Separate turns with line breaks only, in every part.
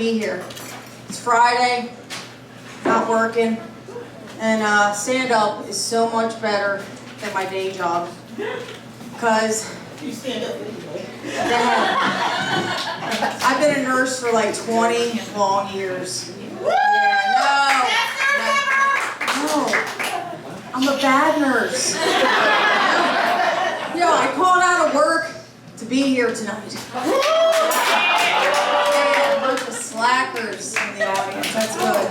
be here. It's Friday, not working, and stand-up is so much better than my day job. Because
You stand up anyway.
I've been a nurse for like 20 long years. Yeah, no, I'm a bad nurse. Yo, I called out of work to be here tonight. Yeah, a bunch of slackers in the audience, that's good.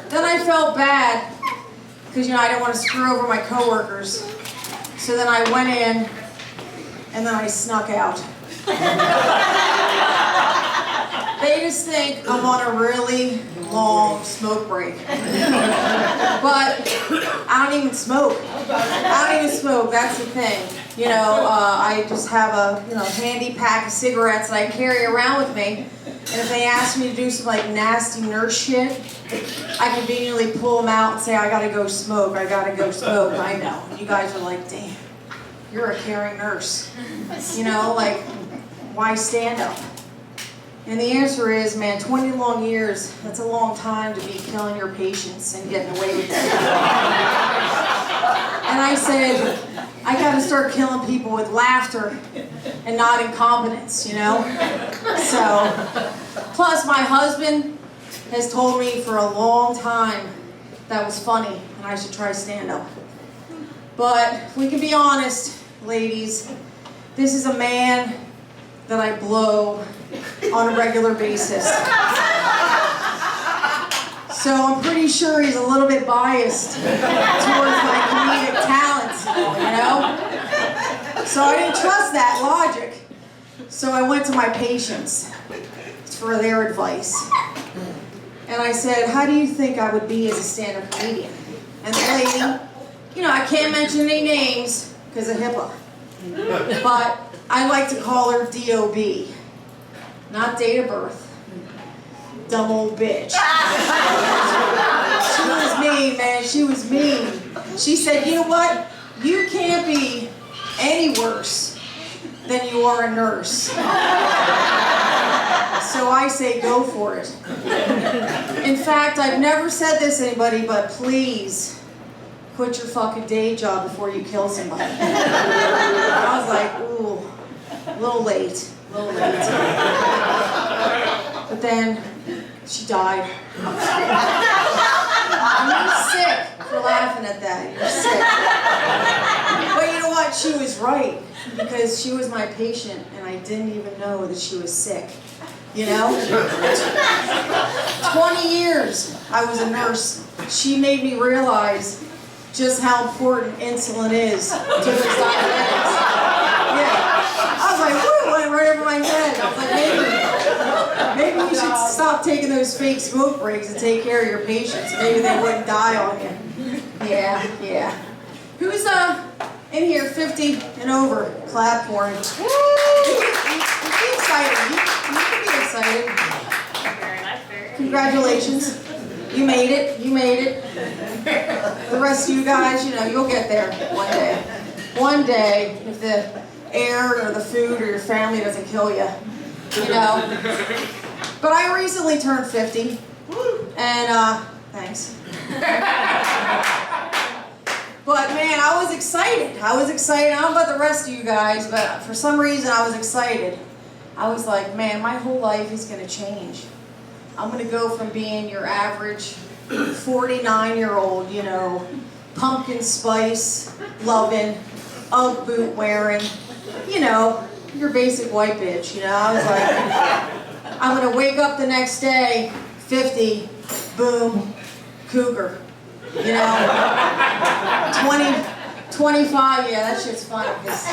Then I felt bad, because I didn't want to screw over my coworkers. So then I went in, and then I snuck out. They just think I'm on a really long smoke break. But I don't even smoke. That's the thing. I just have a handy pack of cigarettes that I carry around with me. And if they ask me to do some nasty nurse shit, I conveniently pull them out and say, I gotta go smoke. I know. You guys are like, damn, you're a caring nurse. Why stand up? And the answer is, man, 20 long years, that's a long time to be killing your patients and getting away with it. And I said, I gotta start killing people with laughter and not incompetence, So, plus my husband has told me for a long time that was funny and I should try stand-up. But if we can be honest, ladies, this is a man that I blow on a regular basis. So I'm pretty sure he's a little bit biased towards my comedic talents, So I didn't trust that logic. So I went to my patients for their advice. And I said, how do you think I would be as a stand-up comedian? And the lady, I can't mention any names because of HIPAA. But I like to call her DOB. Not date of birth. Dumb old bitch. She was mean, man. She was mean. She said, you know what? You can't be any worse than you are a nurse. So I say, go for it. In fact, I've never said this to anybody, but please quit your fucking day job before you kill somebody. I was like, ooh, a little late. But then she died. You're sick for laughing at that. You're sick. But you know what? She was right, because she was my patient and I didn't even know that she was sick. 20 years I was a nurse. She made me realize just how important insulin is to those diabetics. Yeah. I was like, whoo, it went right over my head. I was like, maybe you should stop taking those fake smoke breaks and take care of your patients. Maybe they wouldn't die on you. Yeah. Who's in here 50 and over? Clap for him. Be excited. You can be excited. Congratulations. You made it. The rest of you guys, you'll get there one day. One day, if the air or the food or your family doesn't kill you, But I recently turned 50, and thanks. But man, I was excited. I don't know about the rest of you guys, but for some reason I was excited. I was like, man, my whole life is going to change. I'm going to go from being your average 49-year-old, pumpkin spice loving, Ugg boot wearing, your basic white bitch, I was like, I'm going to wake up the next day, 50, boom, cougar, 20, 25, yeah, that shit's funny, because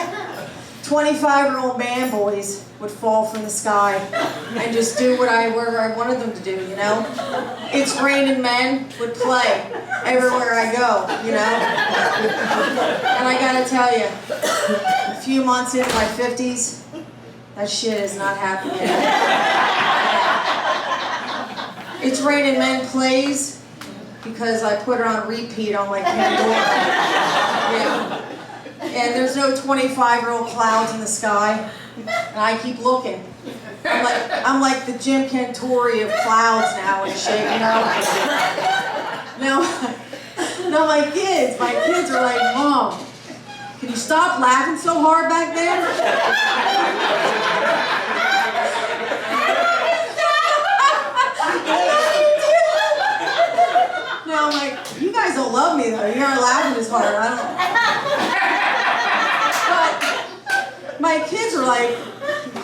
25-year-old man boys would fall from the sky and just do whatever I wanted them to do, It's Raining Men would play everywhere I go, And I gotta tell you, a few months into my 50s, that shit is not happening yet. It's Raining Men plays because I put it on repeat on my Pandora. Yeah. And there's no 25-year-old clouds in the sky, and I keep looking. I'm like the Jim Cantori of clouds now and shit, you know? Now my kids are like, Mom, can you stop laughing so hard back there? Now I'm like, you guys don't love me though. You're not laughing as hard. I don't. But my kids are like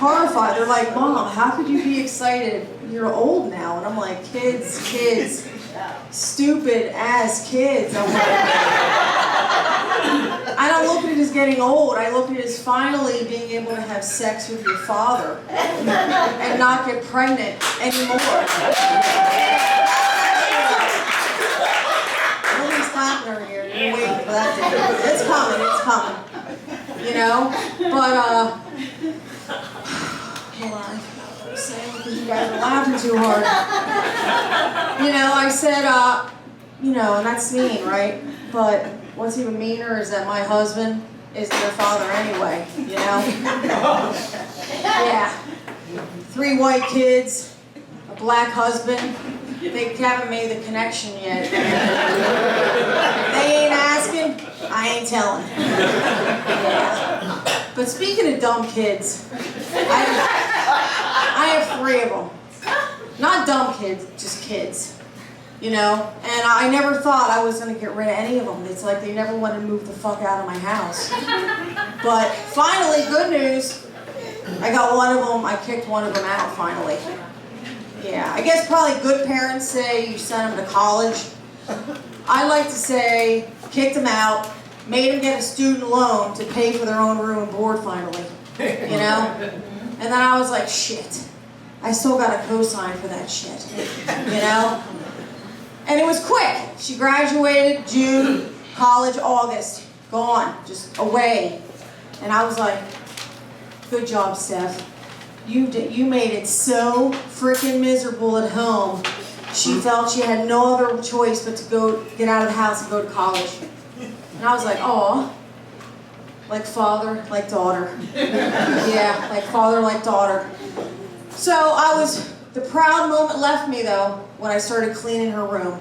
horrified. They're like, Mom, how could you be excited? You're old now. And I'm like, kids, stupid ass kids. I'm like, I don't look at it as getting old. I look at it as finally being able to have sex with your father and not get pregnant anymore. Nobody's clapping over here. You're waiting for that day. It's coming. You know? But, hold on. I forgot what I was saying because you guys are laughing too hard. You know, I said, you know, and that's mean, right? But what's even meaner is that my husband is their father anyway, you know? Yeah. 3 white kids, a black husband. They haven't made the connection yet. They ain't asking, I ain't telling. Yeah. But speaking of dumb kids, I have 3 of them. Not dumb kids, just kids. You know, and I never thought I was going to get rid of any of them. It's like they never wanted to move the fuck out of my house. But finally, good news, I got one of them, I kicked one of them out finally. Yeah, I guess probably good parents say you send them to college. I like to say, kicked them out, made them get a student loan to pay for their own room and board finally. You know? And then I was like, shit, I still got a cosign for that shit. You know? And it was quick. She graduated June, college August, gone, just away. And I was like, good job, Steph. You made it so freaking miserable at home. She felt she had no other choice but to go get out of the house and go to college. And I was like, aw, like father, like daughter. Yeah, like father, like daughter. So the proud moment left me though when I started cleaning her room.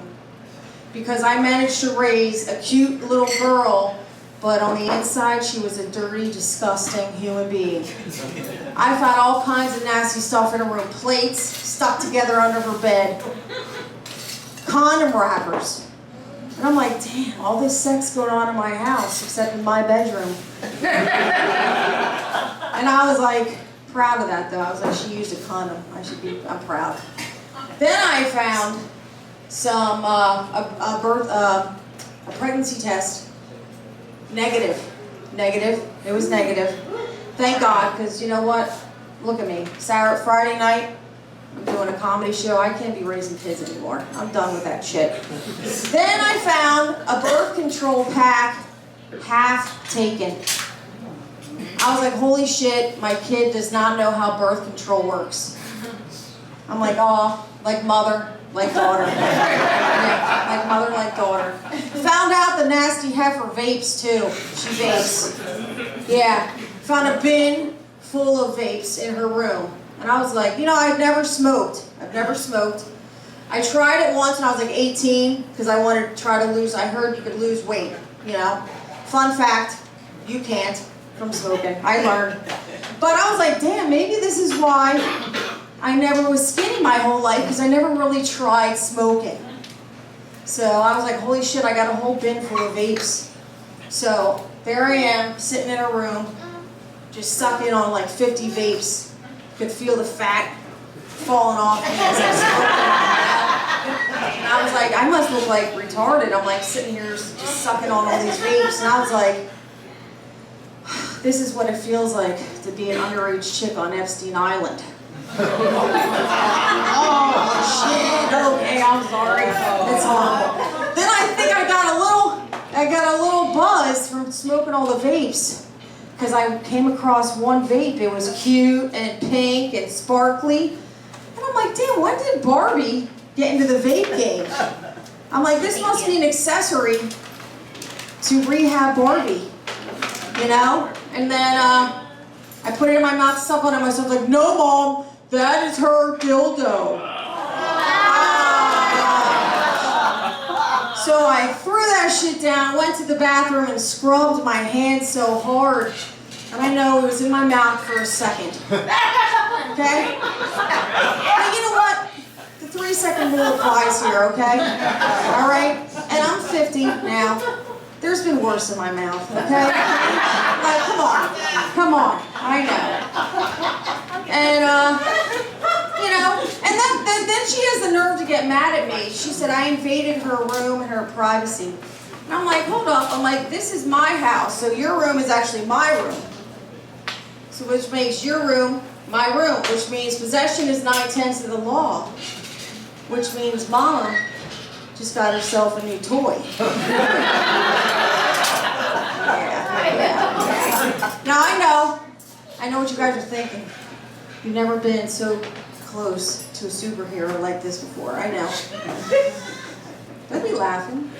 Because I managed to raise a cute little girl, but on the inside she was a dirty, disgusting human being. I found all kinds of nasty stuff in her room. Plates stuck together under her bed. Condom wrappers. And I'm like, damn, all this sex going on in my house except in my bedroom. And I was like, proud of that though. I was like, she used a condom. I'm proud. Then I found some, a pregnancy test. Negative. It was negative. Thank God, because you know what? Look at me. Friday night, I'm doing a comedy show. I can't be raising kids anymore. I'm done with that shit. Then I found a birth control pack, half taken. I was like, holy shit, my kid does not know how birth control works. I'm like, oh, like mother, like daughter. Yeah, like mother, like daughter. Found out the nasty heifer vapes too. She vapes. Yeah. Found a bin full of vapes in her room. And I was like, you know, I've never smoked. I tried it once when I was like 18 because I wanted to try to lose, I heard you could lose weight, you know. Fun fact, you can't from smoking. I learned. But I was like, damn, maybe this is why I never was skinny my whole life because I never really tried smoking. So I was like, holy shit, I got a whole bin full of vapes. So there I am, sitting in a room, just sucking on like 50 vapes. Could feel the fat falling off me as I smoked. And I was like, I must look like retarded. I'm like sitting here just sucking on all these vapes. And I was like, this is what it feels like to be an underage chick on Epstein Island. Oh shit, okay, I'm sorry. It's horrible. Then I think I got a little buzz from smoking all the vapes. Because I came across one vape. It was cute and pink and sparkly. And I'm like, damn, when did Barbie get into the vape game? I'm like, this must be an accessory to rehab Barbie. You know? And then I put it in my mouth, suck on it myself, like, no, Mom, That is her dildo. So I threw that shit down, went to the bathroom and scrubbed my hand so hard. And I know it was in my mouth for a second. Okay? But you know what? The 3-second rule applies here, okay? Alright? And I'm 50 now. There's been worse in my mouth, okay? Like, come on, I know. And, you know, and then she has the nerve to get mad at me. She said I invaded her room and her privacy. And I'm like, hold up, I'm like, this is my house, so your room is actually my room. So which makes your room my room, which means possession is 9/10 of the law, which means Mama just got herself a new toy. Yeah. Now I know what you guys are thinking. You've never been so close to a superhero like this before. I know. Don't be laughing.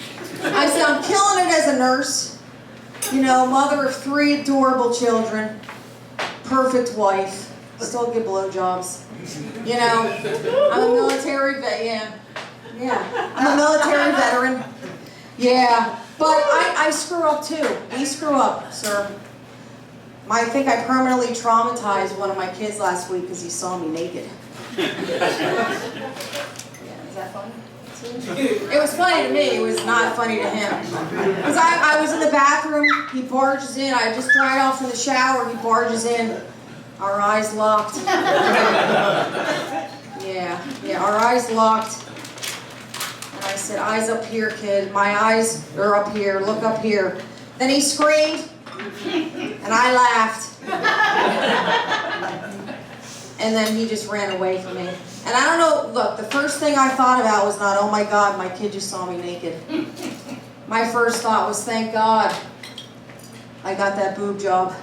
I said I'm killing it as a nurse. You know, mother of 3 adorable children, perfect wife, still get blowjobs. You know, I'm a military vet. Yeah, I'm a military veteran. Yeah, but I screw up too. We screw up, sir. I think I permanently traumatized one of my kids last week because he saw me naked. Yeah, is that funny? It was funny to me. It was not funny to him. Because I was in the bathroom. He barges in. I just dried off in the shower. He barges in. Our eyes locked. Yeah, our eyes locked. And I said, eyes up here, kid. My eyes are up here. Look up here. Then he screamed. And I laughed. And then he just ran away from me. And I don't know, look, the first thing I thought about was not, oh my God, my kid just saw me naked. My first thought was, thank God I got that boob job.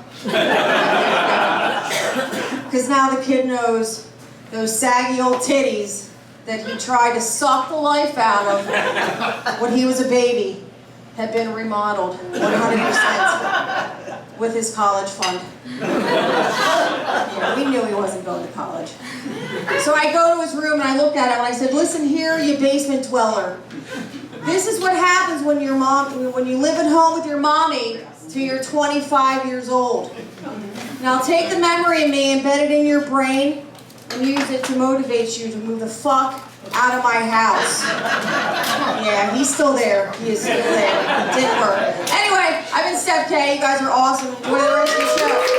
Because now the kid knows those saggy old titties that he tried to suck the life out of when he was a baby had been remodeled 100% with his college fund. Yeah, we knew he wasn't going to college. So I go to his room and I looked at him and I said, listen here, you basement dweller. This is what happens when you live at home with your mommy till you're 25 years old. Now take the memory of me, embed it in your brain, and use it to motivate you to move the fuck out of my house. Yeah, he's still there. He is still there. It didn't work. Anyway, I've been Steph K. You guys are awesome. Enjoy the rest of the show.